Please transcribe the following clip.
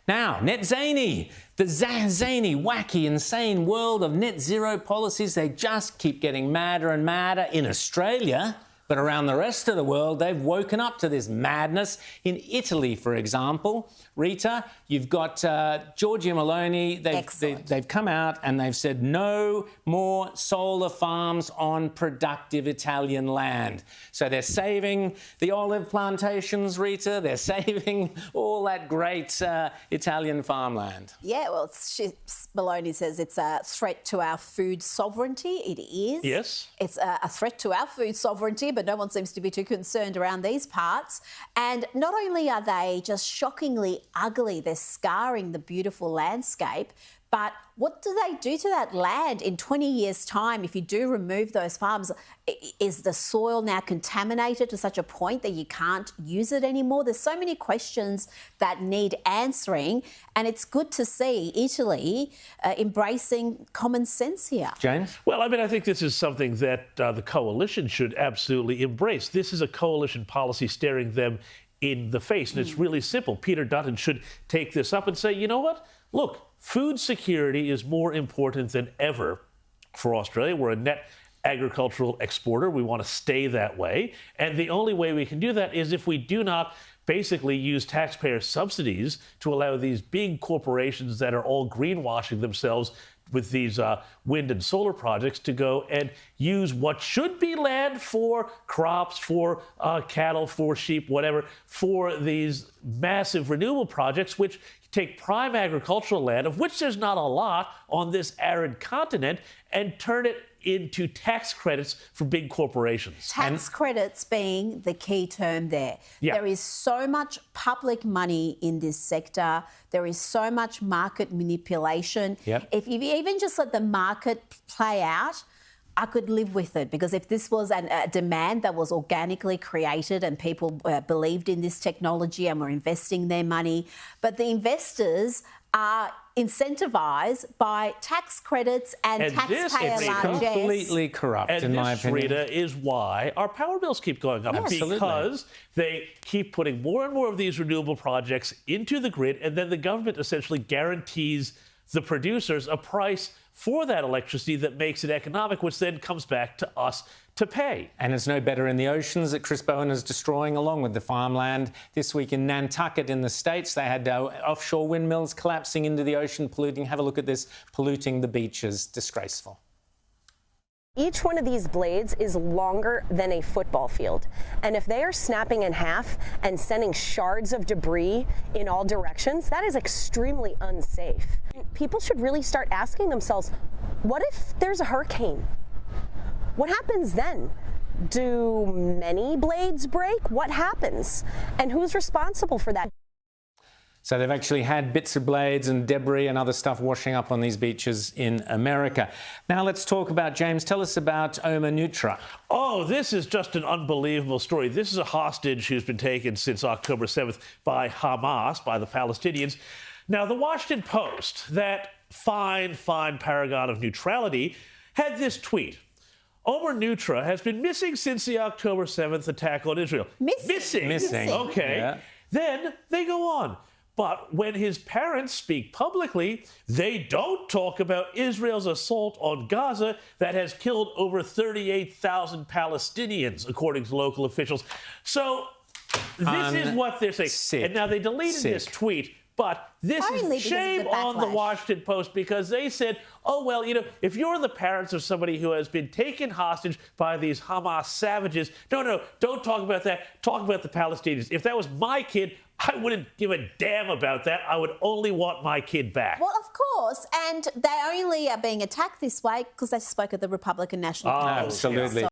Now, net zany, the zany, wacky, insane world of net zero policies, they just keep getting madder and madder in Australia. But around the rest of the world, they've woken up to this madness. In Italy, for example, Rita, you've got Giorgia Melini. They've come out and they've said no more solar farms on productive Italian land. So they're saving the olive plantations, Rita. They're saving all that great Italian farmland. Yeah, well, Meloni says it's a threat to our food sovereignty. It is. Yes. It's a threat to our food sovereignty, but no one seems to be too concerned around these parts. And not only are they just shockingly ugly, they're scarring the beautiful landscape, but what do they do to that land in 20 years' time if you do remove those farms? Is the soil now contaminated to such a point that you can't use it anymore? There's so many questions that need answering, and it's good to see Italy embracing common sense here. James? Well, I mean, I think this is something that the coalition should absolutely embrace. This is a coalition policy staring them in the face, and it's really simple. Peter Dutton should take this up and say, you know what? Look, food security is more important than ever for Australia. We're a net agricultural exporter. We want to stay that way. And the only way we can do that is if we do not basically use taxpayer subsidies to allow these big corporations that are all greenwashing themselves with these wind and solar projects to go and use what should be land for crops, for cattle, for sheep, whatever, for these massive renewable projects, which take prime agricultural land, of which there's not a lot on this arid continent, and turn it into tax credits for big corporations. Tax credits being the key term there. Yeah. There is so much public money in this sector. There is so much market manipulation. Yep. If you even just let the market play out, I could live with it, because if this was a demand that was organically created and people believed in this technology and were investing their money, but the investors are incentivised by tax credits and taxpayer It's largesse. completely corrupt, in my opinion. Rita, is why our power bills keep going up. Yes. Because they keep putting more and more of these renewable projects into the grid, and then the government essentially guarantees the producers a price for that electricity that makes it economic, which then comes back to us to pay. And it's no better in the oceans that Chris Bowen is destroying, along with the farmland. This week in Nantucket in the States, they had offshore windmills collapsing into the ocean, polluting. Have a look at this, polluting the beaches. Disgraceful. Each one of these blades is longer than a football field. And if they are snapping in half and sending shards of debris in all directions, that is extremely unsafe. People should really start asking themselves, what if there's a hurricane? What happens then? Do many blades break? What happens? And who's responsible for that? So they've actually had bits of blades and debris and other stuff washing up on these beaches in America. Now let's talk about, James, tell us about Oma Nutra. Oh, this is just an unbelievable story. This is a hostage who's been taken since October 7th by Hamas, by the Palestinians. Now, the Washington Post, that fine paragon of neutrality, had this tweet. Oma Nutra has been missing since the October 7th attack on Israel. Missing. Okay. Yeah. Then they go on. But when his parents speak publicly, they don't talk about Israel's assault on Gaza that has killed over 38,000 Palestinians, according to local officials. So this is what they're saying. And now they deleted this tweet, but this is shame on the Washington Post, because they said, oh, well, you know, if you're the parents of somebody who has been taken hostage by these Hamas savages, no, don't talk about that. Talk about the Palestinians. If that was my kid, I wouldn't give a damn about that. I would only want my kid back. Well, of course, and they only are being attacked this way because they spoke at the Republican National Convention. Absolutely.